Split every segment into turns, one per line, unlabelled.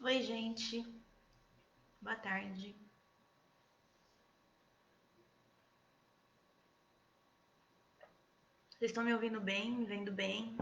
Oi, gente. Boa tarde. Vocês estão me ouvindo bem? Me vendo bem?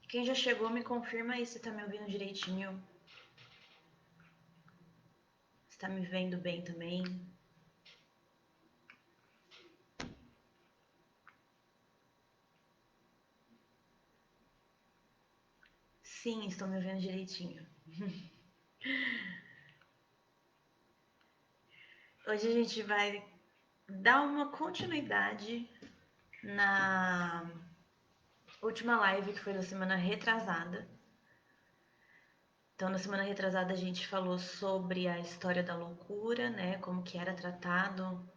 Quem já chegou, me confirma aí se tá me ouvindo direitinho. Se tá me vendo bem também. Sim, estão me ouvindo direitinho. Hoje a gente vai dar uma continuidade na última live que foi da semana retrasada. Então, na semana retrasada a gente falou sobre a história da loucura, né? Como que era tratado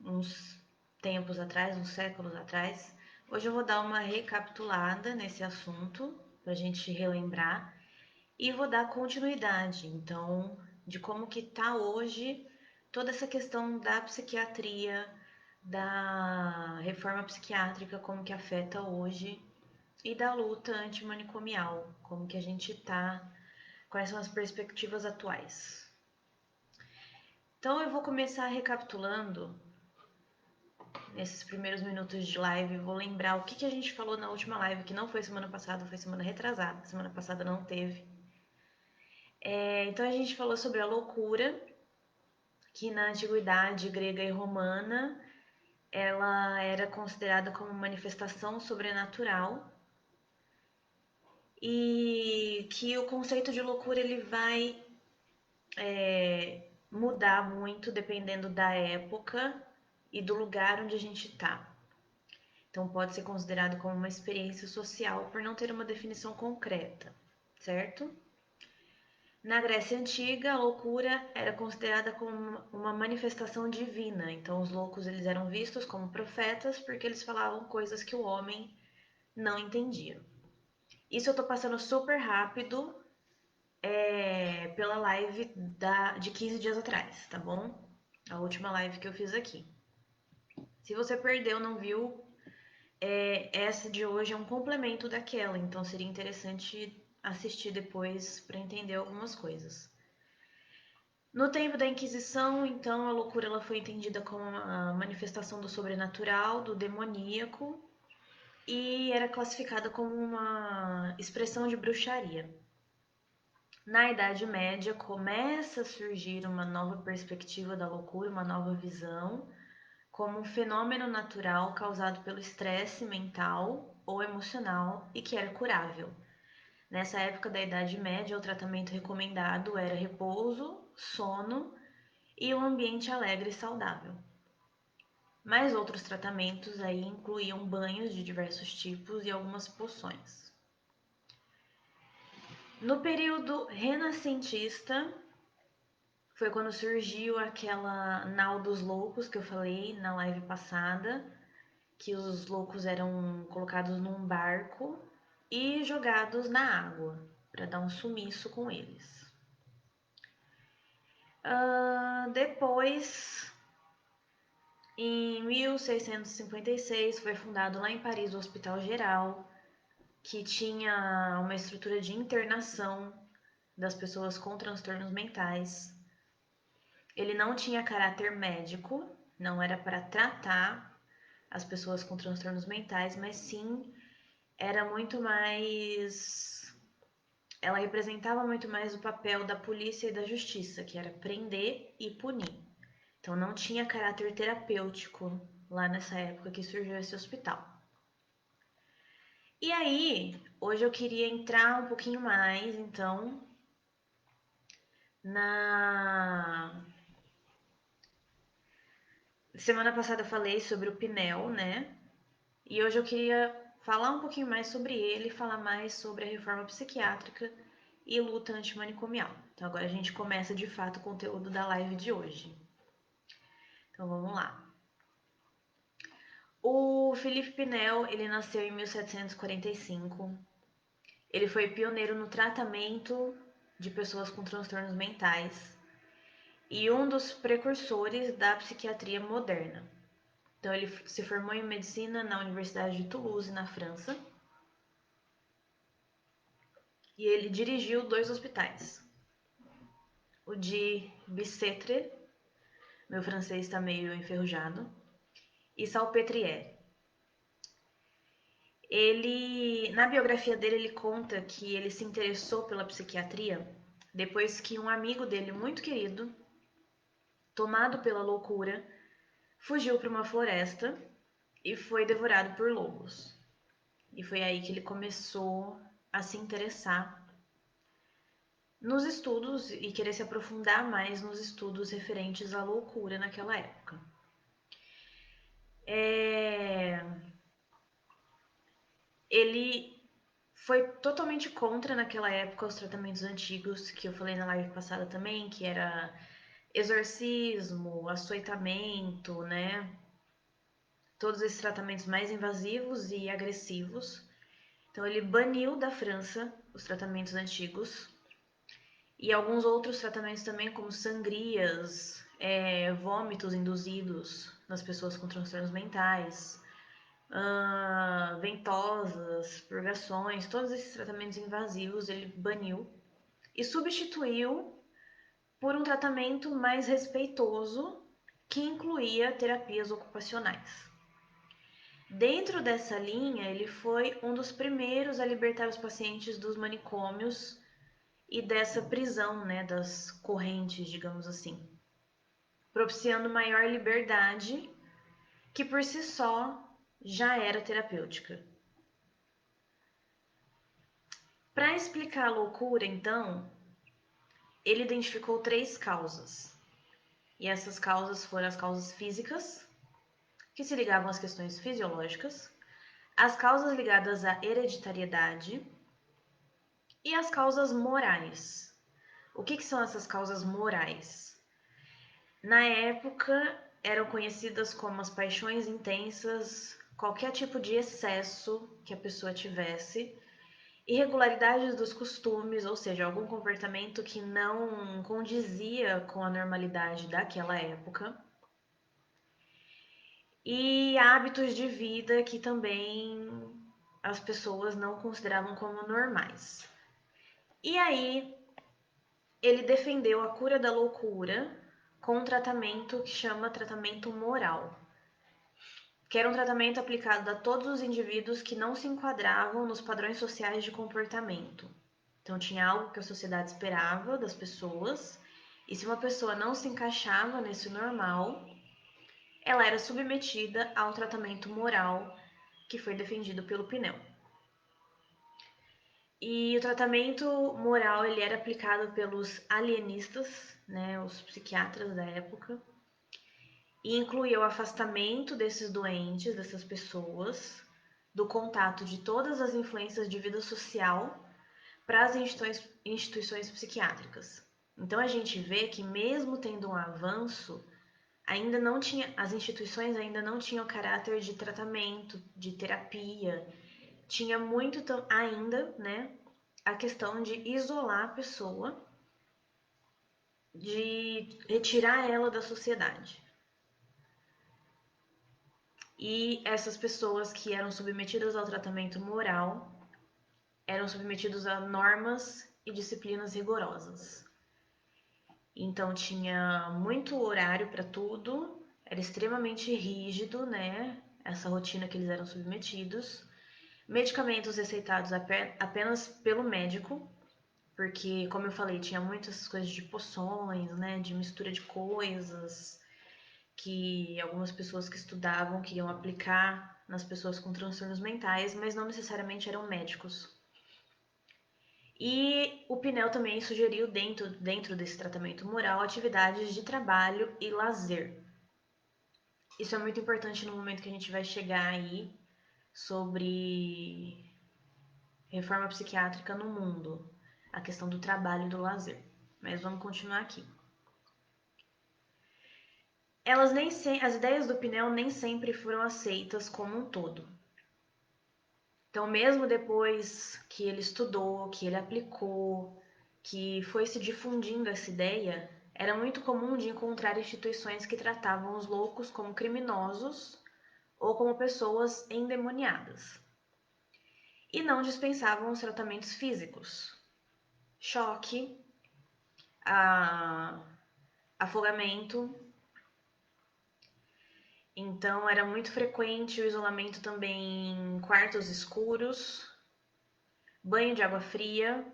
uns tempos atrás, uns séculos atrás. Hoje eu vou dar uma recapitulada nesse assunto para a gente relembrar e vou dar continuidade, então, de como que está hoje toda essa questão da psiquiatria, da reforma psiquiátrica, como que afeta hoje e da luta antimanicomial, como que a gente está, quais são as perspectivas atuais. Então eu vou começar recapitulando nesses primeiros minutos de live, vou lembrar o que a gente falou na última live, que não foi semana passada, foi semana retrasada. Semana passada não teve. Então a gente falou sobre a loucura, que na antiguidade grega e romana ela era considerada como manifestação sobrenatural e que o conceito de loucura ele vai mudar muito dependendo da época e do lugar onde a gente está. Então, pode ser considerado como uma experiência social por não ter uma definição concreta, certo? Na Grécia Antiga, a loucura era considerada como uma manifestação divina. Então, os loucos eles eram vistos como profetas porque eles falavam coisas que o homem não entendia. Isso eu tô passando super rápido pela live de 15 dias atrás, tá bom? A última live que eu fiz aqui. Se você perdeu, não viu, essa de hoje é um complemento daquela, então seria interessante assistir depois para entender algumas coisas. No tempo da Inquisição, então, a loucura ela foi entendida como uma manifestação do sobrenatural, do demoníaco, e era classificada como uma expressão de bruxaria. Na Idade Média, começa a surgir uma nova perspectiva da loucura, uma nova visão, como um fenômeno natural causado pelo estresse mental ou emocional e que era curável. Nessa época da Idade Média, o tratamento recomendado era repouso, sono e um ambiente alegre e saudável. Mas outros tratamentos aí incluíam banhos de diversos tipos e algumas poções. No período renascentista, foi quando surgiu aquela nau dos loucos que eu falei na live passada, que os loucos eram colocados num barco e jogados na água para dar um sumiço com eles. Depois, em 1656, foi fundado lá em Paris o Hospital Geral, que tinha uma estrutura de internação das pessoas com transtornos mentais. Ele não tinha caráter médico, não era para tratar as pessoas com transtornos mentais, mas sim era muito mais. Ela representava muito mais o papel da polícia e da justiça, que era prender e punir. Então não tinha caráter terapêutico lá nessa época que surgiu esse hospital. E aí, hoje eu queria entrar um pouquinho mais, então, na semana passada eu falei sobre o Pinel, né? E hoje eu queria falar um pouquinho mais sobre ele, falar mais sobre a reforma psiquiátrica e luta antimanicomial. Então agora a gente começa de fato o conteúdo da live de hoje. Então vamos lá. O Philippe Pinel, ele nasceu em 1745. Ele foi pioneiro no tratamento de pessoas com transtornos mentais e um dos precursores da psiquiatria moderna. Então ele se formou em medicina na Universidade de Toulouse, na França. E ele dirigiu 2 hospitais. O de Bicêtre, meu francês está meio enferrujado, e Salpêtrière. Ele, na biografia dele, ele conta que ele se interessou pela psiquiatria depois que um amigo dele muito querido, tomado pela loucura, fugiu para uma floresta e foi devorado por lobos. E foi aí que ele começou a se interessar nos estudos e querer se aprofundar mais nos estudos referentes à loucura naquela época. Ele foi totalmente contra naquela época os tratamentos antigos que eu falei na live passada também, que era exorcismo, açoitamento, né? Todos esses tratamentos mais invasivos e agressivos. Então ele baniu da França os tratamentos antigos e alguns outros tratamentos também, como sangrias, vômitos induzidos nas pessoas com transtornos mentais, ventosas, purgações, todos esses tratamentos invasivos ele baniu e substituiu por um tratamento mais respeitoso que incluía terapias ocupacionais. Dentro dessa linha, ele foi um dos primeiros a libertar os pacientes dos manicômios e dessa prisão, né, das correntes, digamos assim, propiciando maior liberdade, que por si só já era terapêutica. Para explicar a loucura, então, ele identificou 3 causas. E essas causas foram as causas físicas, que se ligavam às questões fisiológicas, as causas ligadas à hereditariedade e as causas morais. O que são essas causas morais? Na época, eram conhecidas como as paixões intensas, qualquer tipo de excesso que a pessoa tivesse, irregularidades dos costumes, ou seja, algum comportamento que não condizia com a normalidade daquela época, e hábitos de vida que também as pessoas não consideravam como normais. E aí, ele defendeu a cura da loucura com um tratamento que chama tratamento moral, que era um tratamento aplicado a todos os indivíduos que não se enquadravam nos padrões sociais de comportamento. Então tinha algo que a sociedade esperava das pessoas, e se uma pessoa não se encaixava nesse normal, ela era submetida ao tratamento moral que foi defendido pelo Pinel. E o tratamento moral ele era aplicado pelos alienistas, né, os psiquiatras da época, e incluía o afastamento desses doentes, dessas pessoas, do contato de todas as influências de vida social para as instituições psiquiátricas. Então a gente vê que mesmo tendo um avanço, ainda não tinha, as instituições ainda não tinham caráter de tratamento, de terapia. Tinha muito ainda, né, a questão de isolar a pessoa, de retirar ela da sociedade. E essas pessoas que eram submetidas ao tratamento moral eram submetidos a normas e disciplinas rigorosas. Então tinha muito horário para tudo, era extremamente rígido, né? Essa rotina que eles eram submetidos. Medicamentos receitados apenas pelo médico, porque, como eu falei, tinha muitas coisas de poções, né? De mistura de coisas que algumas pessoas que estudavam queriam aplicar nas pessoas com transtornos mentais, mas não necessariamente eram médicos. E o Pinel também sugeriu, dentro desse tratamento moral, atividades de trabalho e lazer. Isso é muito importante no momento que a gente vai chegar aí sobre reforma psiquiátrica no mundo, a questão do trabalho e do lazer. Mas vamos continuar aqui. as ideias do Pinel nem sempre foram aceitas como um todo. Então, mesmo depois que ele estudou, que ele aplicou, que foi se difundindo essa ideia, era muito comum de encontrar instituições que tratavam os loucos como criminosos ou como pessoas endemoniadas. E não dispensavam os tratamentos físicos. Choque, afogamento. Então era muito frequente o isolamento também em quartos escuros, banho de água fria,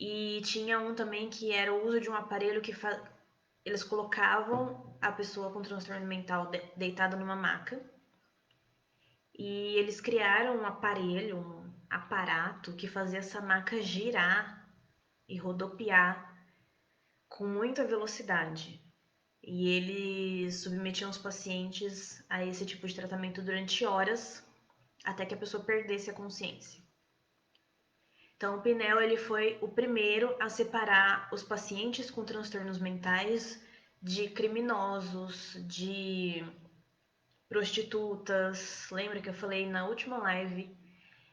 e tinha um também que era o uso de um aparelho que eles colocavam a pessoa com transtorno mental deitada numa maca, e eles criaram um aparelho, um aparato que fazia essa maca girar e rodopiar com muita velocidade. E eles submetiam os pacientes a esse tipo de tratamento durante horas, até que a pessoa perdesse a consciência. Então, o Pinel ele foi o primeiro a separar os pacientes com transtornos mentais de criminosos, de prostitutas. Lembra que eu falei na última live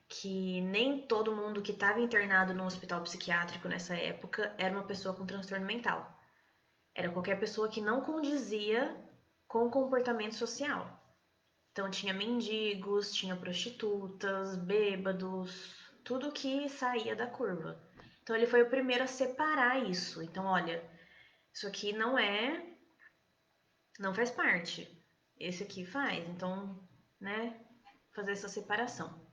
que nem todo mundo que estava internado no hospital psiquiátrico nessa época era uma pessoa com transtorno mental. Era qualquer pessoa que não condizia com o comportamento social. Então tinha mendigos, tinha prostitutas, bêbados, tudo que saía da curva. Então ele foi o primeiro a separar isso. Então, olha, isso aqui não faz parte. Esse aqui faz. Então, né, fazer essa separação.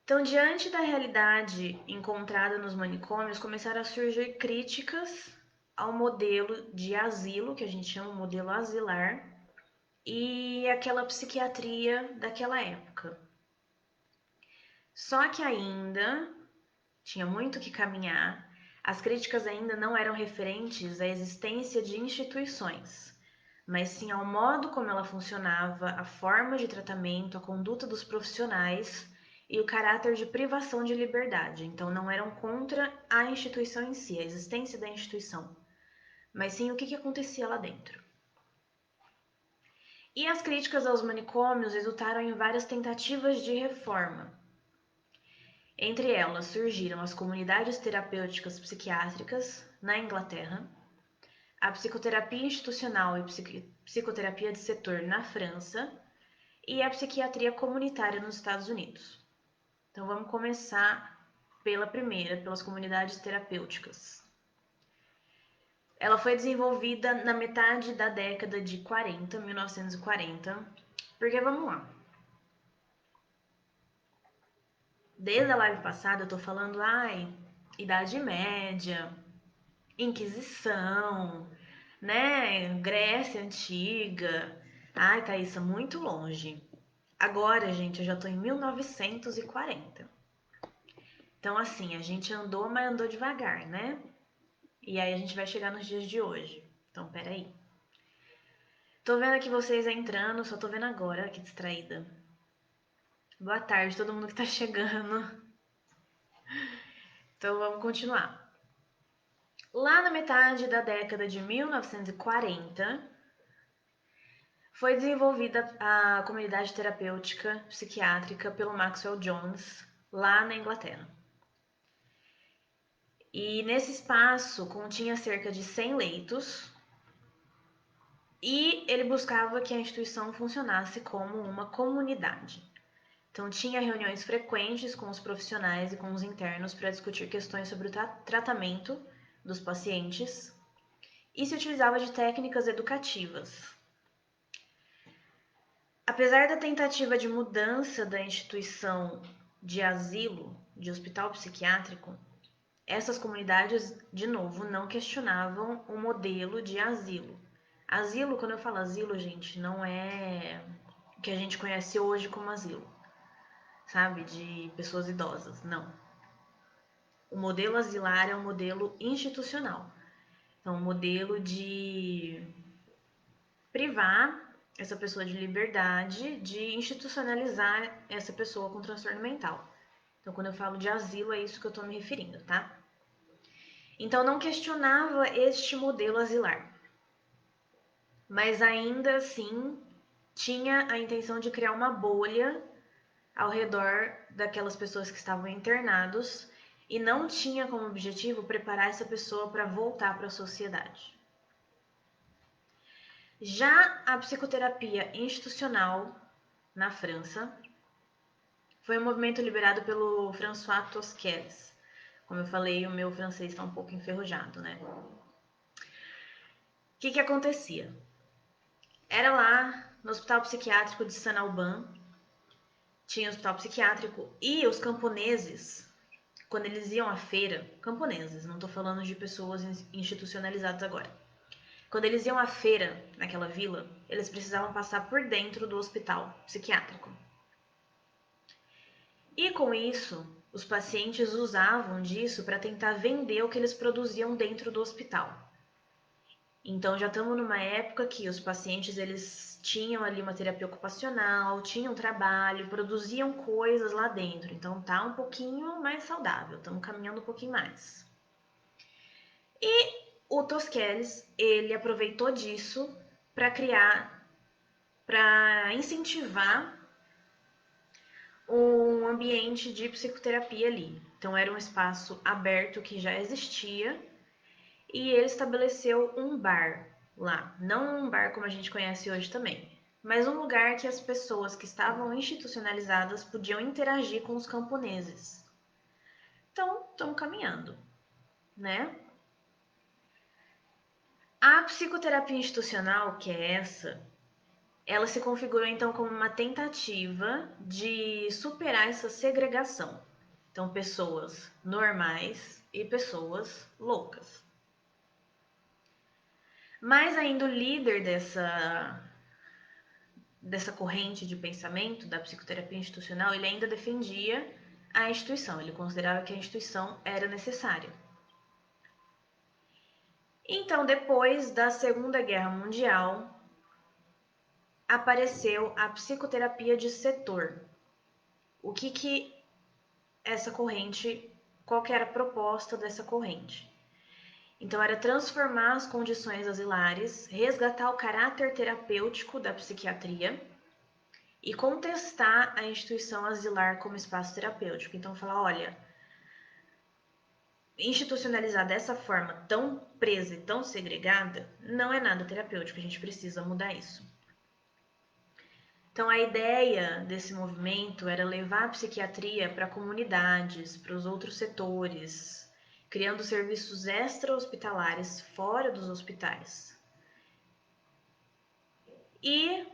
Então, diante da realidade encontrada nos manicômios, começaram a surgir críticas ao modelo de asilo, que a gente chama de modelo asilar, e aquela psiquiatria daquela época. Só que ainda tinha muito que caminhar, as críticas ainda não eram referentes à existência de instituições, mas sim ao modo como ela funcionava, a forma de tratamento, a conduta dos profissionais e o caráter de privação de liberdade. Então não eram contra a instituição em si, a existência da instituição, mas sim o que acontecia lá dentro. E as críticas aos manicômios resultaram em várias tentativas de reforma. Entre elas surgiram as comunidades terapêuticas psiquiátricas na Inglaterra, a psicoterapia institucional e psicoterapia de setor na França e a psiquiatria comunitária nos Estados Unidos. Então vamos começar pela primeira, pelas comunidades terapêuticas. Ela foi desenvolvida na metade da década de 40, 1940, porque vamos lá. Desde a live passada eu tô falando, Idade Média, Inquisição, né? Grécia Antiga. Ai, Thaísa, muito longe. Agora, gente, eu já tô em 1940. Então, assim, a gente andou, mas andou devagar, né? E aí a gente vai chegar nos dias de hoje. Então, peraí. Tô vendo aqui vocês entrando, só tô vendo agora, que distraída. Boa tarde, todo mundo que tá chegando. Então, vamos continuar. Lá na metade da década de 1940, foi desenvolvida a comunidade terapêutica psiquiátrica pelo Maxwell Jones, lá na Inglaterra. E nesse espaço continha cerca de 100 leitos, e ele buscava que a instituição funcionasse como uma comunidade. Então tinha reuniões frequentes com os profissionais e com os internos para discutir questões sobre o tratamento dos pacientes, e se utilizava de técnicas educativas. Apesar da tentativa de mudança da instituição de asilo, de hospital psiquiátrico, essas comunidades, de novo, não questionavam o modelo de asilo. Asilo, quando eu falo asilo, gente, não é o que a gente conhece hoje como asilo, sabe? De pessoas idosas, não. O modelo asilar é um modelo institucional. Então, um modelo de privar essa pessoa de liberdade, de institucionalizar essa pessoa com transtorno mental. Então, quando eu falo de asilo, é isso que eu estou me referindo, tá? Então, não questionava este modelo asilar. mas ainda assim tinha a intenção de criar uma bolha ao redor daquelas pessoas que estavam internados e não tinha como objetivo preparar essa pessoa para voltar para a sociedade. Já a psicoterapia institucional na França foi um movimento liderado pelo François Tosquelles. Como eu falei, o meu francês está um pouco enferrujado, né? O que acontecia? Era lá no Hospital Psiquiátrico de Saint-Alban, tinha o hospital psiquiátrico e os camponeses, quando eles iam à feira, camponeses, não estou falando de pessoas institucionalizadas agora. Quando eles iam à feira naquela vila, eles precisavam passar por dentro do hospital psiquiátrico. E com isso, os pacientes usavam disso para tentar vender o que eles produziam dentro do hospital. Então já estamos numa época que os pacientes eles tinham ali uma terapia ocupacional, tinham trabalho, produziam coisas lá dentro. Então tá um pouquinho mais saudável, estamos caminhando um pouquinho mais. E o Tosquelles, ele aproveitou disso para incentivar um ambiente de psicoterapia ali. Então era um espaço aberto que já existia e ele estabeleceu um bar lá. Não um bar como a gente conhece hoje também, mas um lugar que as pessoas que estavam institucionalizadas podiam interagir com os camponeses. Então, estamos caminhando, né? A psicoterapia institucional, que é ela se configurou então como uma tentativa de superar essa segregação. Então, pessoas normais e pessoas loucas. Mas ainda o líder dessa corrente de pensamento da psicoterapia institucional, ele ainda defendia a instituição, ele considerava que a instituição era necessária. Então, depois da Segunda Guerra Mundial, apareceu a psicoterapia de setor. O que essa corrente, qual que era a proposta dessa corrente? Então, era transformar as condições asilares, resgatar o caráter terapêutico da psiquiatria e contestar a instituição asilar como espaço terapêutico. Então, falar, olha, institucionalizar dessa forma tão presa e tão segregada não é nada terapêutico, a gente precisa mudar isso. Então, a ideia desse movimento era levar a psiquiatria para comunidades, para os outros setores, criando serviços extra-hospitalares fora dos hospitais. E,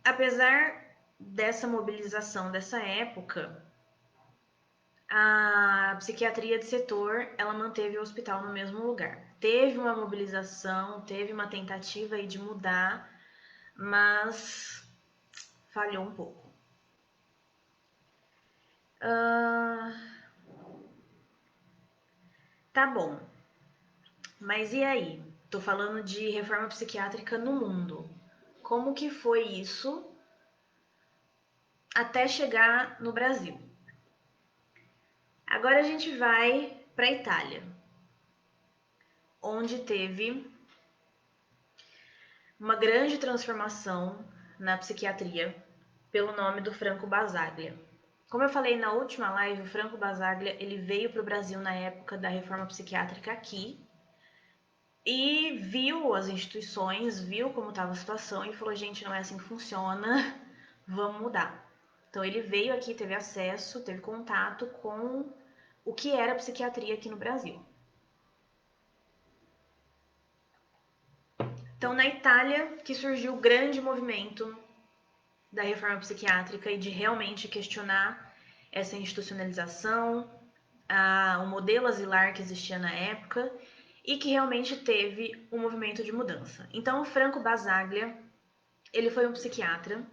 apesar dessa mobilização dessa época, a psiquiatria de setor, ela manteve o hospital no mesmo lugar. Teve uma mobilização, teve uma tentativa aí de mudar, mas falhou um pouco. Tá bom, mas e aí? Tô falando de reforma psiquiátrica no mundo. Como que foi isso até chegar no Brasil? Agora a gente vai para a Itália, onde teve uma grande transformação na psiquiatria pelo nome do Franco Basaglia. Como eu falei na última live, o Franco Basaglia ele veio para o Brasil na época da reforma psiquiátrica aqui e viu as instituições, viu como estava a situação e falou, gente, não é assim que funciona, vamos mudar. Então ele veio aqui, teve acesso, teve contato com o que era a psiquiatria aqui no Brasil. Então, na Itália, que surgiu o grande movimento da reforma psiquiátrica e de realmente questionar essa institucionalização, o modelo asilar que existia na época e que realmente teve um movimento de mudança. Então, o Franco Basaglia, ele foi um psiquiatra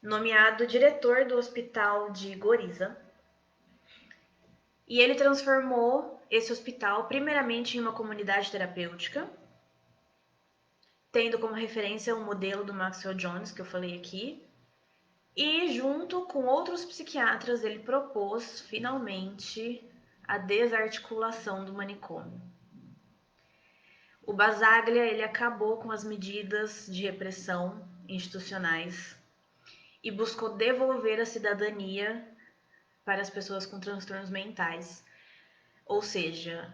nomeado diretor do hospital de Goriza e ele transformou esse hospital primeiramente em uma comunidade terapêutica, tendo como referência o modelo do Maxwell Jones, que eu falei aqui, e junto com outros psiquiatras ele propôs finalmente a desarticulação do manicômio. O Basaglia, ele acabou com as medidas de repressão institucionais e buscou devolver a cidadania para as pessoas com transtornos mentais. Ou seja,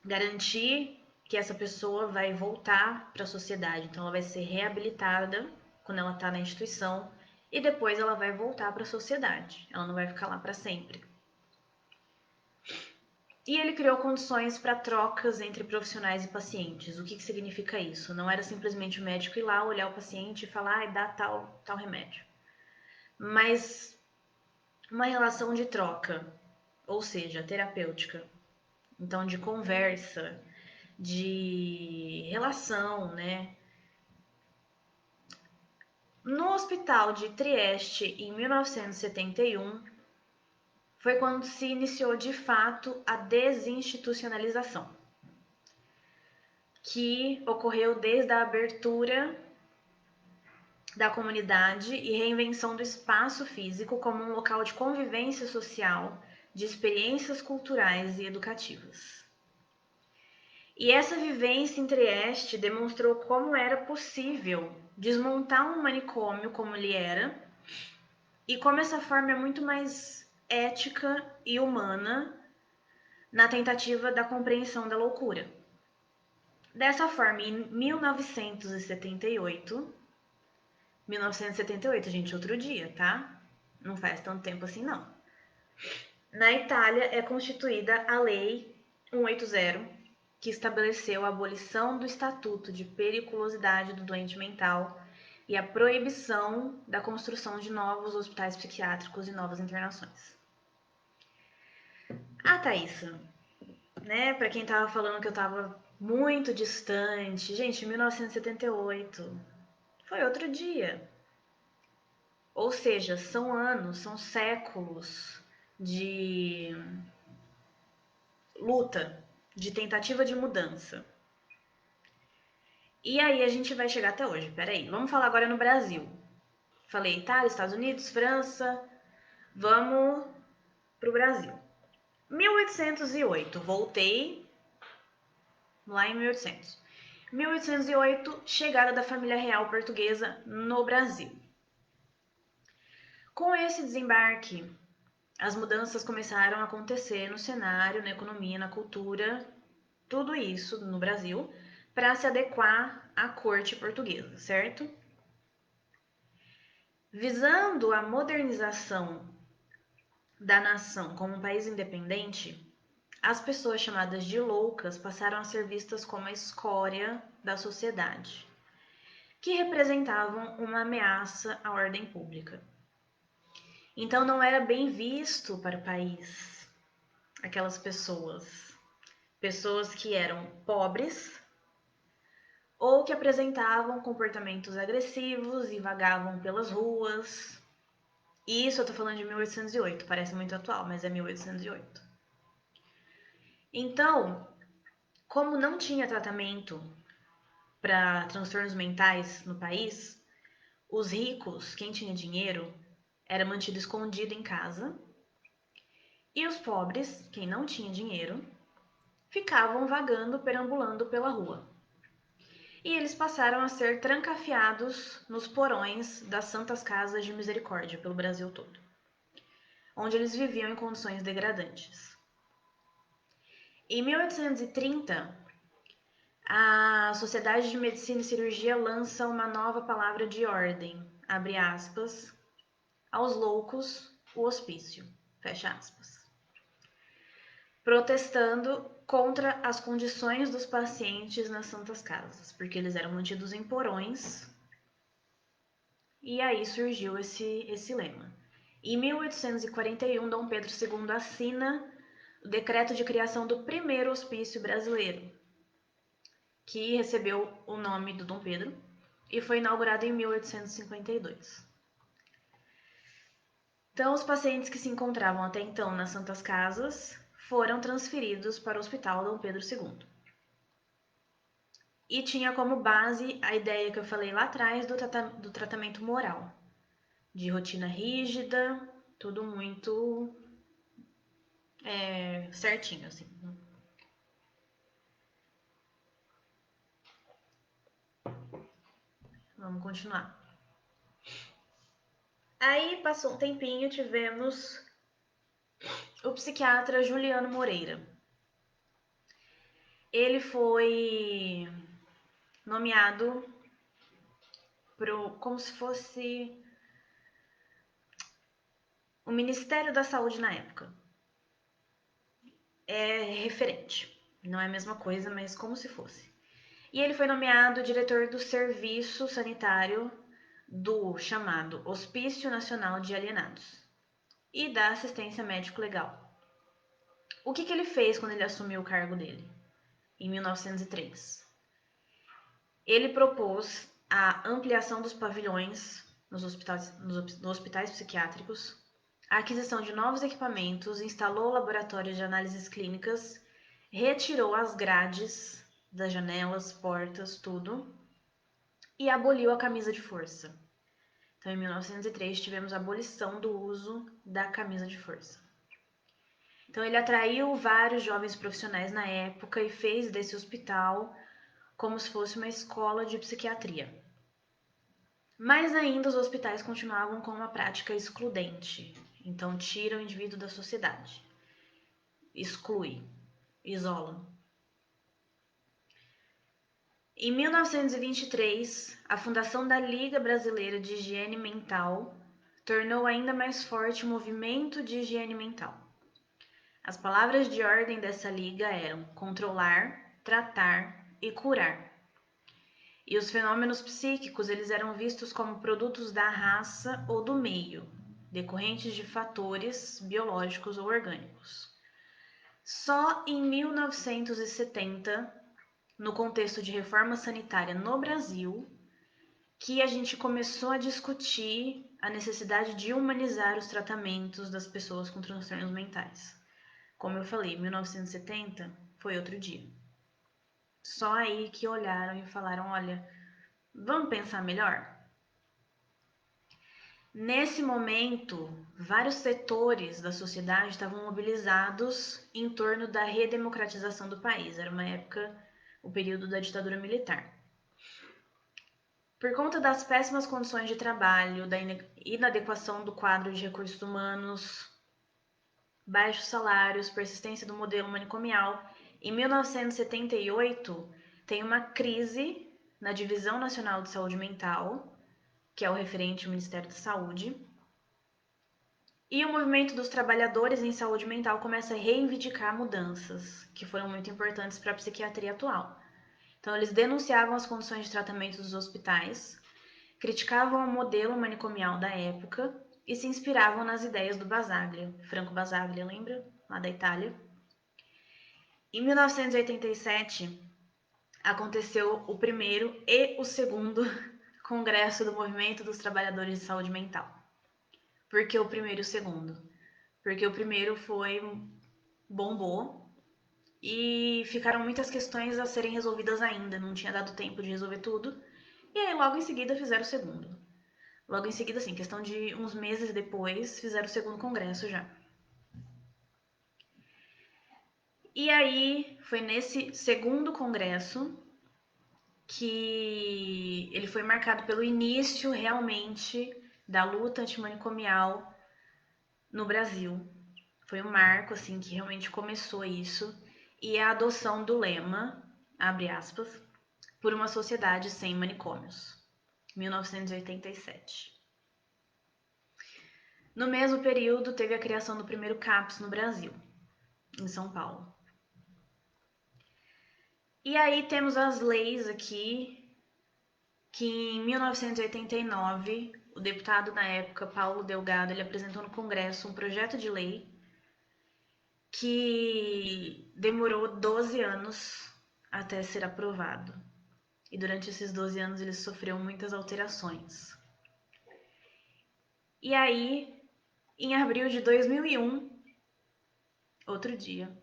garantir que essa pessoa vai voltar para a sociedade. Então, ela vai ser reabilitada quando ela está na instituição e depois ela vai voltar para a sociedade. Ela não vai ficar lá para sempre. E ele criou condições para trocas entre profissionais e pacientes. O que significa isso? Não era simplesmente o médico ir lá, olhar o paciente e falar, dá tal remédio. Mas uma relação de troca, ou seja, terapêutica. Então, de conversa, de relação, né? No hospital de Trieste, em 1971, foi quando se iniciou de fato a desinstitucionalização, que ocorreu desde a abertura da comunidade e reinvenção do espaço físico como um local de convivência social, de experiências culturais e educativas. E essa vivência em Trieste demonstrou como era possível desmontar um manicômio como ele era e como essa forma é muito mais ética e humana na tentativa da compreensão da loucura. Dessa forma, em 1978, gente, outro dia, tá? Não faz tanto tempo assim, não. Na Itália é constituída a Lei 180, que estabeleceu a abolição do Estatuto de Periculosidade do Doente Mental e a proibição da construção de novos hospitais psiquiátricos e novas internações. Ah, Thaísa, né? Pra quem tava falando que eu tava muito distante, gente, 1978 foi outro dia. Ou seja, são anos, são séculos de luta, de tentativa de mudança. E aí a gente vai chegar até hoje. Peraí, vamos falar agora no Brasil. Falei Itália, Estados Unidos, França. Vamos pro Brasil. 1808, voltei lá em 1800. 1808, chegada da família real portuguesa no Brasil. Com esse desembarque, as mudanças começaram a acontecer no cenário, na economia, na cultura, tudo isso no Brasil, para se adequar à corte portuguesa, certo? Visando a modernização da nação como um país independente, as pessoas chamadas de loucas passaram a ser vistas como a escória da sociedade, que representavam uma ameaça à ordem pública. Então não era bem visto para o país aquelas pessoas que eram pobres ou que apresentavam comportamentos agressivos e vagavam pelas ruas. E isso eu tô falando de 1808, parece muito atual, mas é 1808. Então, como não tinha tratamento para transtornos mentais no país, os ricos, quem tinha dinheiro, era mantido escondido em casa, e os pobres, quem não tinha dinheiro, ficavam vagando, perambulando pela rua. E eles passaram a ser trancafiados nos porões das Santas Casas de Misericórdia pelo Brasil todo, onde eles viviam em condições degradantes. Em 1830, a Sociedade de Medicina e Cirurgia lança uma nova palavra de ordem, abre aspas, aos loucos, o hospício, fecha aspas, protestando contra as condições dos pacientes nas Santas Casas, porque eles eram mantidos em porões, e aí surgiu esse lema. Em 1841, Dom Pedro II assina o decreto de criação do primeiro hospício brasileiro, que recebeu o nome do Dom Pedro e foi inaugurado em 1852. Então, os pacientes que se encontravam até então nas Santas Casas foram transferidos para o Hospital Dom Pedro II. E tinha como base a ideia que eu falei lá atrás do tratamento moral, de rotina rígida, tudo muito certinho, assim. Vamos continuar. Aí passou um tempinho, tivemos o psiquiatra Juliano Moreira. Ele foi nomeado como se fosse o Ministério da Saúde na época. É referente, não é a mesma coisa, mas como se fosse. E ele foi nomeado diretor do Serviço Sanitário do chamado Hospício Nacional de Alienados e da Assistência Médico-Legal. O que ele fez quando ele assumiu o cargo dele, em 1903? Ele propôs a ampliação dos pavilhões nos hospitais psiquiátricos, a aquisição de novos equipamentos, instalou laboratórios de análises clínicas, retirou as grades das janelas, portas, tudo, e aboliu a camisa de força. Então, em 1903, tivemos a abolição do uso da camisa de força. Então, ele atraiu vários jovens profissionais na época e fez desse hospital como se fosse uma escola de psiquiatria. Mas ainda os hospitais continuavam com uma prática excludente. Então, tira o indivíduo da sociedade. Exclui, isola. Em 1923, a fundação da Liga Brasileira de Higiene Mental tornou ainda mais forte o movimento de higiene mental. As palavras de ordem dessa liga eram controlar, tratar e curar. E os fenômenos psíquicos eles eram vistos como produtos da raça ou do meio, decorrentes de fatores biológicos ou orgânicos. Só em 1970, no contexto de reforma sanitária no Brasil, que a gente começou a discutir a necessidade de humanizar os tratamentos das pessoas com transtornos mentais. Como eu falei, 1970 foi outro dia. Só aí que olharam e falaram, olha, vamos pensar melhor? Nesse momento, vários setores da sociedade estavam mobilizados em torno da redemocratização do país. Era uma época, o período da ditadura militar. Por conta das péssimas condições de trabalho, da inadequação do quadro de recursos humanos, baixos salários, persistência do modelo manicomial, em 1978 tem uma crise na Divisão Nacional de Saúde Mental, que é o referente ao Ministério da Saúde, e o movimento dos trabalhadores em saúde mental começa a reivindicar mudanças que foram muito importantes para a psiquiatria atual. Então, eles denunciavam as condições de tratamento dos hospitais, criticavam o modelo manicomial da época e se inspiravam nas ideias do Basaglia, Franco Basaglia, lembra? Lá da Itália. Em 1987, aconteceu o primeiro e o segundo congresso do Movimento dos Trabalhadores de Saúde Mental. Por que o primeiro e o segundo? Porque o primeiro bombou e ficaram muitas questões a serem resolvidas ainda, não tinha dado tempo de resolver tudo. E aí logo em seguida fizeram o segundo. Logo em seguida, assim, questão de uns meses depois, fizeram o segundo congresso já. E aí foi nesse segundo congresso que ele foi marcado pelo início realmente da luta antimanicomial no Brasil. Foi um marco assim que realmente começou isso e a adoção do lema, abre aspas, por uma sociedade sem manicômios, 1987. No mesmo período teve a criação do primeiro CAPS no Brasil, em São Paulo. E aí temos as leis aqui, que em 1989, o deputado na época, Paulo Delgado, ele apresentou no Congresso um projeto de lei que demorou 12 anos até ser aprovado. E durante esses 12 anos ele sofreu muitas alterações. E aí, em abril de 2001, outro dia,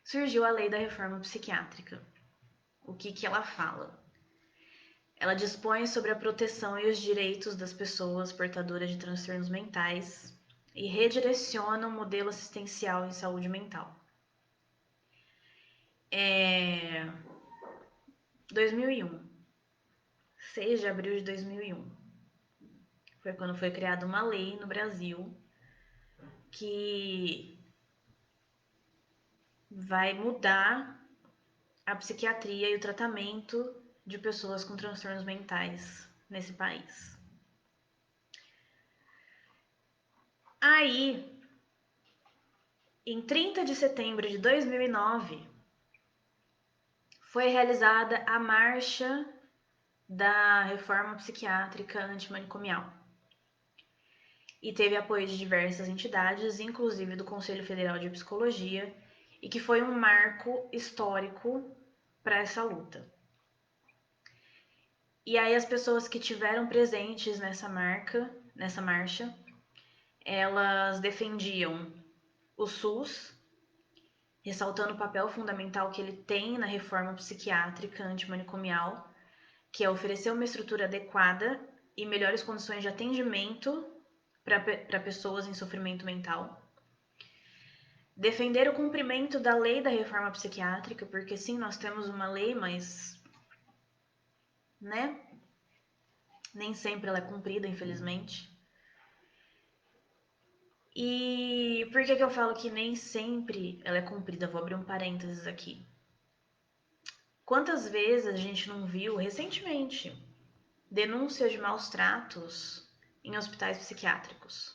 surgiu a Lei da Reforma Psiquiátrica. O que ela fala? Ela dispõe sobre a proteção e os direitos das pessoas portadoras de transtornos mentais e redireciona o modelo assistencial em saúde mental. 2001. 6 de abril de 2001. Foi quando foi criada uma lei no Brasil que vai mudar a psiquiatria e o tratamento de pessoas com transtornos mentais nesse país. Aí, em 30 de setembro de 2009, foi realizada a Marcha da Reforma Psiquiátrica Antimanicomial. E teve apoio de diversas entidades, inclusive do Conselho Federal de Psicologia, e que foi um marco histórico para essa luta. E aí as pessoas que tiveram presentes nessa marcha, elas defendiam o SUS, ressaltando o papel fundamental que ele tem na reforma psiquiátrica antimanicomial, que é oferecer uma estrutura adequada e melhores condições de atendimento para pessoas em sofrimento mental. Defender o cumprimento da lei da reforma psiquiátrica, porque sim, nós temos uma lei, mas, né, nem sempre ela é cumprida, infelizmente. E por que eu falo que nem sempre ela é cumprida? Vou abrir um parênteses aqui. Quantas vezes a gente não viu recentemente denúncias de maus tratos em hospitais psiquiátricos?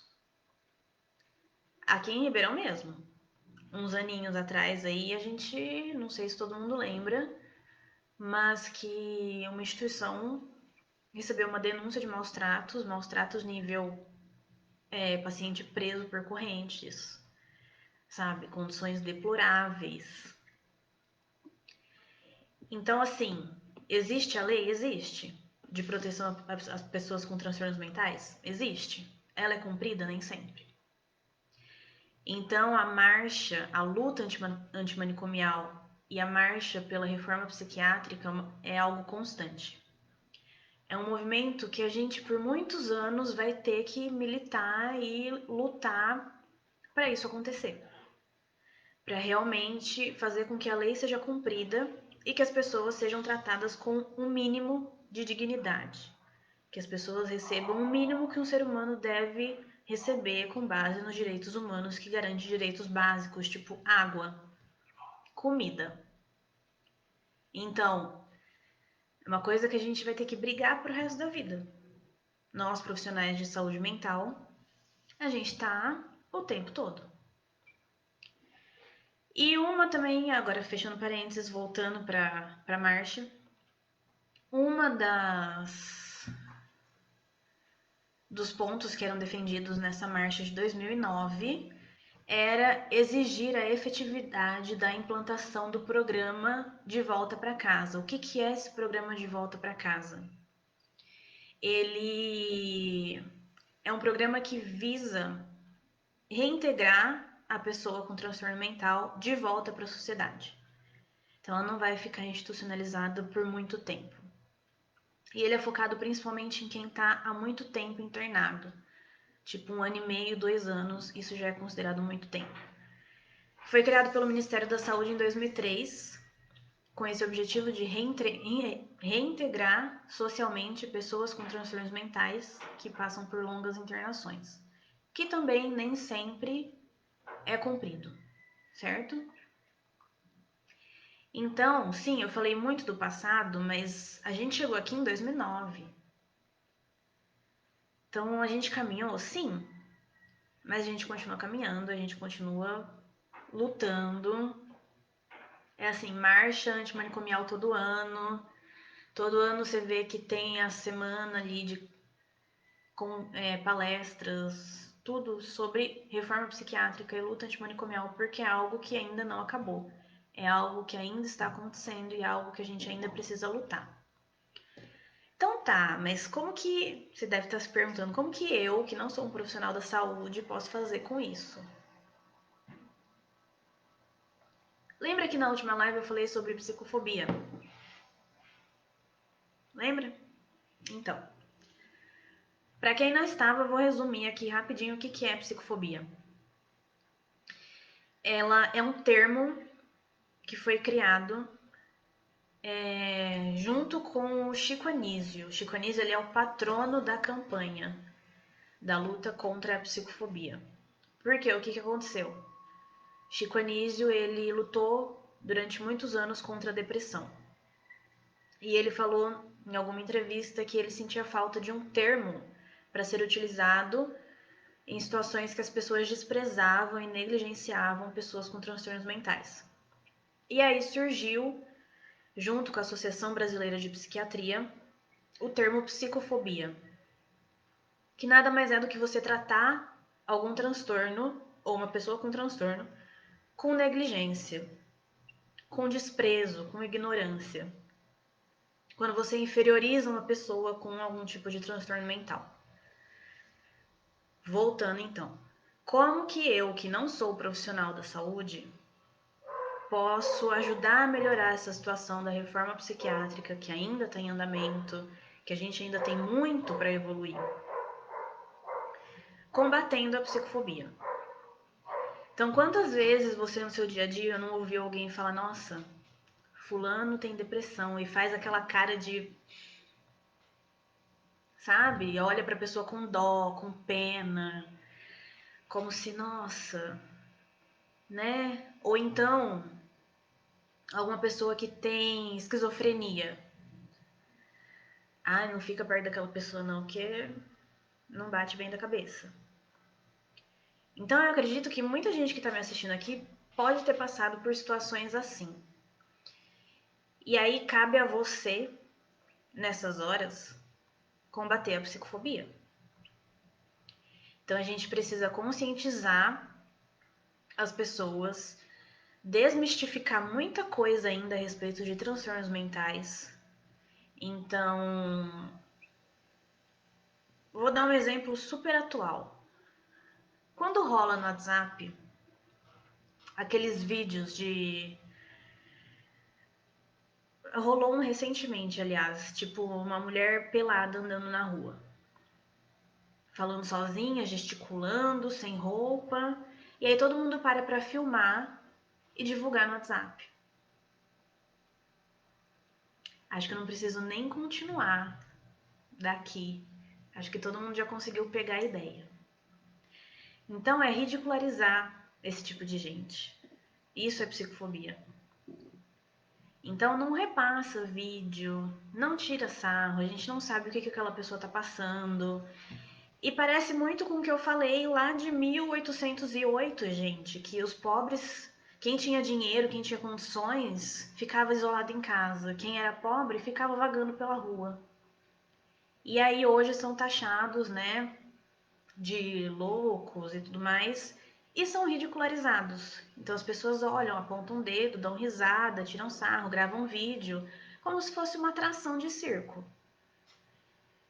Aqui em Ribeirão mesmo. Uns aninhos atrás aí, a gente, não sei se todo mundo lembra, mas que uma instituição recebeu uma denúncia de maus tratos nível paciente preso por correntes, sabe? Condições deploráveis. Então, assim, existe a lei? Existe. De proteção às pessoas com transtornos mentais? Existe. Ela é cumprida? Nem sempre. Então, a marcha, a luta antimanicomial e a marcha pela reforma psiquiátrica é algo constante. É um movimento que a gente, por muitos anos, vai ter que militar e lutar para isso acontecer. Para realmente fazer com que a lei seja cumprida e que as pessoas sejam tratadas com um mínimo de dignidade. Que as pessoas recebam o mínimo que um ser humano deve receber com base nos direitos humanos que garante direitos básicos, tipo água, comida. Então, é uma coisa que a gente vai ter que brigar pro resto da vida. Nós, profissionais de saúde mental, a gente tá o tempo todo. E uma também, agora fechando parênteses, voltando para a marcha, uma dos pontos que eram defendidos nessa marcha de 2009 era exigir a efetividade da implantação do programa de volta para casa. O que é esse programa de volta para casa? Ele é um programa que visa reintegrar a pessoa com transtorno mental de volta para a sociedade. Então, ela não vai ficar institucionalizada por muito tempo. E ele é focado principalmente em quem está há muito tempo internado. Tipo 1 ano e meio, 2 anos, isso já é considerado muito tempo. Foi criado pelo Ministério da Saúde em 2003, com esse objetivo de reintegrar socialmente pessoas com transtornos mentais que passam por longas internações, que também nem sempre é cumprido, certo? Então, sim, eu falei muito do passado, mas a gente chegou aqui em 2009. Então, a gente caminhou, sim, mas a gente continua caminhando, a gente continua lutando. É assim, marcha antimanicomial todo ano. Todo ano você vê que tem a semana ali com palestras, tudo sobre reforma psiquiátrica e luta antimanicomial, porque é algo que ainda não acabou. É algo que ainda está acontecendo e é algo que a gente ainda precisa lutar. Então tá, mas como que, você deve estar se perguntando, como que eu, que não sou um profissional da saúde, posso fazer com isso? Lembra que na última live eu falei sobre psicofobia? Lembra? Então, para quem não estava, eu vou resumir aqui rapidinho o que é psicofobia. Ela é um termo que foi criado junto com o Chico Anísio. O Chico Anísio ele é o patrono da campanha da luta contra a psicofobia. Por quê? O que aconteceu? Chico Anísio ele lutou durante muitos anos contra a depressão. E ele falou em alguma entrevista que ele sentia falta de um termo para ser utilizado em situações que as pessoas desprezavam e negligenciavam pessoas com transtornos mentais. E aí surgiu, junto com a Associação Brasileira de Psiquiatria, o termo psicofobia, que nada mais é do que você tratar algum transtorno ou uma pessoa com transtorno com negligência, com desprezo, com ignorância. Quando você inferioriza uma pessoa com algum tipo de transtorno mental. Voltando então, como que eu, que não sou profissional da saúde, posso ajudar a melhorar essa situação da reforma psiquiátrica que ainda está em andamento, que a gente ainda tem muito para evoluir? Combatendo a psicofobia. Então, quantas vezes você no seu dia a dia não ouviu alguém falar, nossa, fulano tem depressão, e faz aquela cara de, sabe? Olha para a pessoa com dó, com pena, como se, nossa, né? Ou então, alguma pessoa que tem esquizofrenia. Ah, não fica perto daquela pessoa não, porque não bate bem da cabeça. Então eu acredito que muita gente que está me assistindo aqui pode ter passado por situações assim. E aí cabe a você, nessas horas, combater a psicofobia. Então a gente precisa conscientizar as pessoas, desmistificar muita coisa ainda a respeito de transtornos mentais. Então, vou dar um exemplo super atual. Quando rola no WhatsApp aqueles vídeos de... Rolou um recentemente, aliás, tipo uma mulher pelada andando na rua. Falando sozinha, gesticulando, sem roupa. E aí todo mundo para pra filmar e divulgar no WhatsApp. Acho que eu não preciso nem continuar daqui. Acho que todo mundo já conseguiu pegar a ideia. Então é ridicularizar esse tipo de gente. Isso é psicofobia. Então não repassa vídeo, não tira sarro, a gente não sabe o que aquela pessoa tá passando. E parece muito com o que eu falei lá de 1808, gente, que os pobres, quem tinha dinheiro, quem tinha condições, ficava isolado em casa. Quem era pobre ficava vagando pela rua. E aí hoje são taxados, né, de loucos e tudo mais, e são ridicularizados. Então as pessoas olham, apontam um dedo, dão risada, tiram sarro, gravam vídeo, como se fosse uma atração de circo.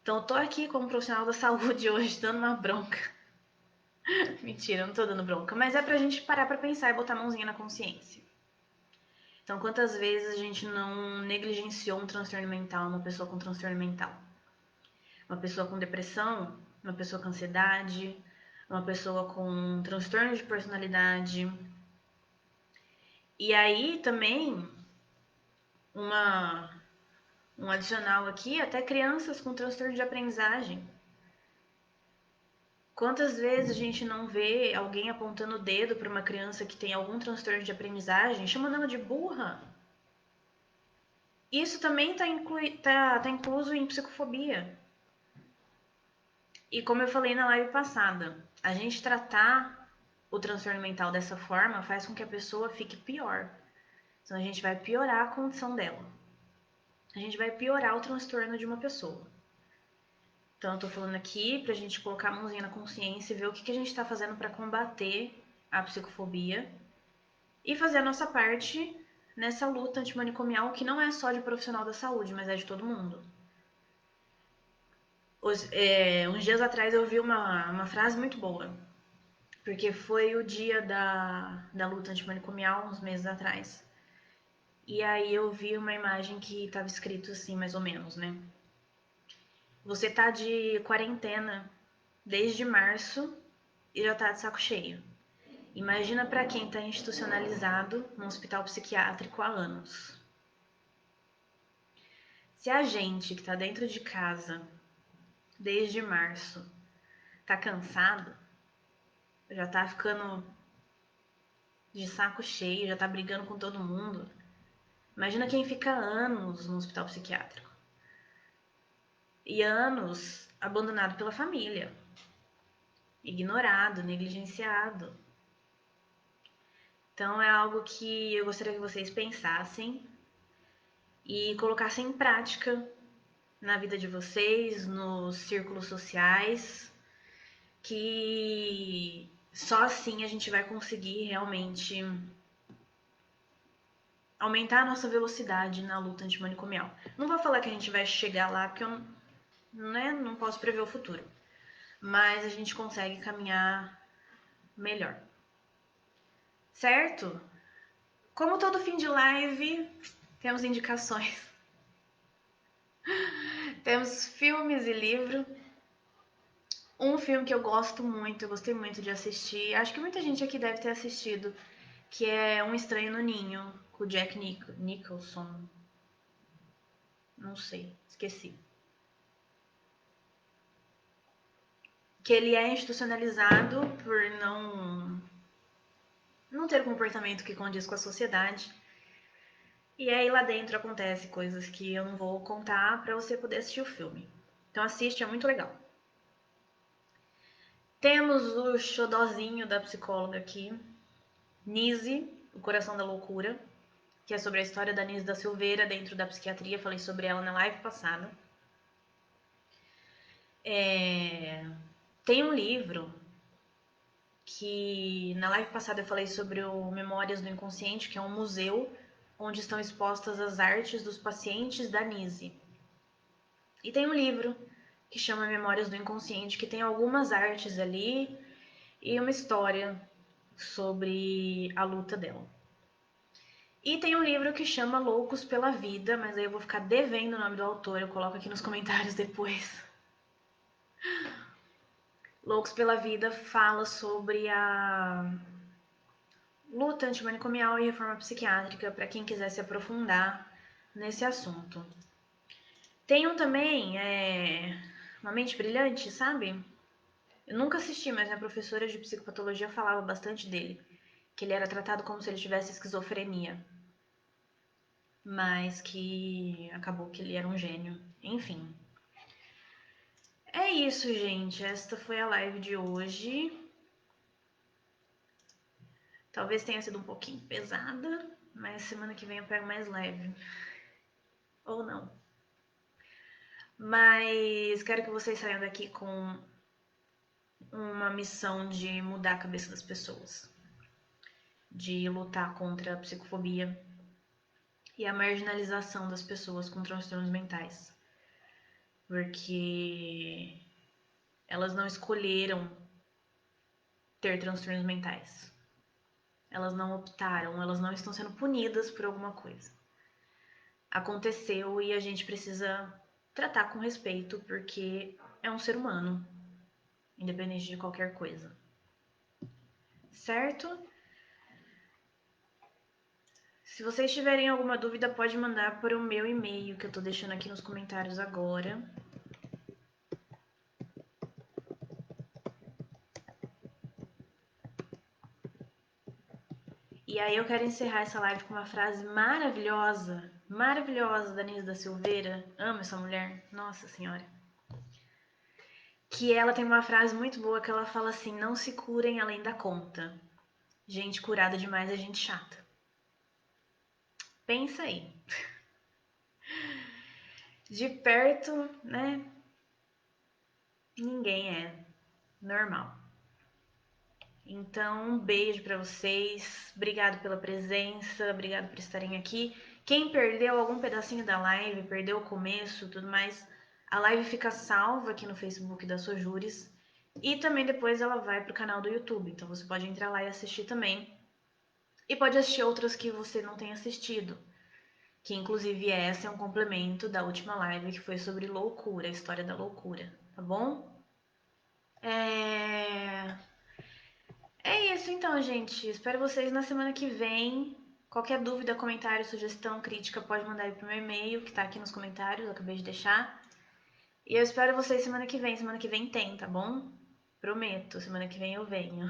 Então eu tô aqui como profissional da saúde hoje dando uma bronca. Mentira, eu não tô dando bronca, mas é pra gente parar pra pensar e botar a mãozinha na consciência. Então quantas vezes a gente não negligenciou um transtorno mental, uma pessoa com transtorno mental? Uma pessoa com depressão, uma pessoa com ansiedade, uma pessoa com transtorno de personalidade. E aí também um adicional aqui, até crianças com transtorno de aprendizagem. Quantas vezes a gente não vê alguém apontando o dedo para uma criança que tem algum transtorno de aprendizagem, chamando ela de burra? Isso também está incluso em psicofobia. E como eu falei na live passada, a gente tratar o transtorno mental dessa forma faz com que a pessoa fique pior. Então a gente vai piorar a condição dela. A gente vai piorar o transtorno de uma pessoa. Então eu tô falando aqui pra gente colocar a mãozinha na consciência e ver o que a gente tá fazendo para combater a psicofobia e fazer a nossa parte nessa luta antimanicomial que não é só de profissional da saúde, mas é de todo mundo. Uns dias atrás eu vi uma frase muito boa, porque foi o dia da luta antimanicomial, uns meses atrás. E aí eu vi uma imagem que estava escrito assim, mais ou menos, né? Você tá de quarentena desde março e já tá de saco cheio. Imagina para quem tá institucionalizado num hospital psiquiátrico há anos. Se a gente que tá dentro de casa desde março tá cansado, já tá ficando de saco cheio, já tá brigando com todo mundo, imagina quem fica anos no hospital psiquiátrico. E anos abandonado pela família, ignorado, negligenciado. Então é algo que eu gostaria que vocês pensassem e colocassem em prática na vida de vocês, nos círculos sociais, que só assim a gente vai conseguir realmente aumentar a nossa velocidade na luta antimanicomial. Não vou falar que a gente vai chegar lá, porque eu não posso prever o futuro, mas a gente consegue caminhar melhor. Certo? Como todo fim de live, temos indicações. Temos filmes e livro. Um filme que eu gosto muito, eu gostei muito de assistir, acho que muita gente aqui deve ter assistido, que é Um Estranho no Ninho, com o Jack Nicholson. Não sei, esqueci. Que ele é institucionalizado por não ter comportamento que condiz com a sociedade. E aí lá dentro acontece coisas que eu não vou contar para você poder assistir o filme. Então assiste, é muito legal. Temos o xodozinho da psicóloga aqui, Nise, O Coração da Loucura, que é sobre a história da Nise da Silveira dentro da psiquiatria. Falei sobre ela na live passada. Tem um livro que na live passada eu falei sobre o Memórias do Inconsciente, que é um museu onde estão expostas as artes dos pacientes da Nise. E tem um livro que chama Memórias do Inconsciente, que tem algumas artes ali e uma história sobre a luta dela. E tem um livro que chama Loucos pela Vida, mas aí eu vou ficar devendo o nome do autor, eu coloco aqui nos comentários depois. Loucos pela Vida fala sobre a luta antimanicomial e reforma psiquiátrica, para quem quiser se aprofundar nesse assunto. Tem um também, Uma Mente Brilhante, sabe? Eu nunca assisti, mas minha professora de psicopatologia falava bastante dele, que ele era tratado como se ele tivesse esquizofrenia, mas que acabou que ele era um gênio. Enfim. É isso, gente. Esta foi a live de hoje. Talvez tenha sido um pouquinho pesada, mas semana que vem eu pego mais leve. Ou não. Mas quero que vocês saiam daqui com uma missão de mudar a cabeça das pessoas, de lutar contra a psicofobia e a marginalização das pessoas com transtornos mentais. Porque elas não escolheram ter transtornos mentais. Elas não optaram, elas não estão sendo punidas por alguma coisa. Aconteceu e a gente precisa tratar com respeito, porque é um ser humano, independente de qualquer coisa. Certo? Se vocês tiverem alguma dúvida, pode mandar para o meu e-mail, que eu tô deixando aqui nos comentários agora. E aí eu quero encerrar essa live com uma frase maravilhosa, maravilhosa da Nise da Silveira. Amo essa mulher, nossa senhora. Que ela tem uma frase muito boa que ela fala assim: não se curem além da conta. Gente curada demais é gente chata. Pensa aí. De perto, né? Ninguém é normal. Então, um beijo para vocês. Obrigado pela presença, obrigado por estarem aqui. Quem perdeu algum pedacinho da live, perdeu o começo, tudo mais, a live fica salva aqui no Facebook da Sojures e também depois ela vai pro canal do YouTube. Então você pode entrar lá e assistir também. E pode assistir outras que você não tenha assistido. Que inclusive essa é um complemento da última live que foi sobre loucura, a história da loucura, tá bom? É isso então, gente. Espero vocês na semana que vem. Qualquer dúvida, comentário, sugestão, crítica, pode mandar aí pro meu e-mail, que tá aqui nos comentários, eu acabei de deixar. E eu espero vocês semana que vem. Semana que vem tem, tá bom? Prometo, semana que vem eu venho.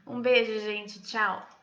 Um beijo, gente. Tchau.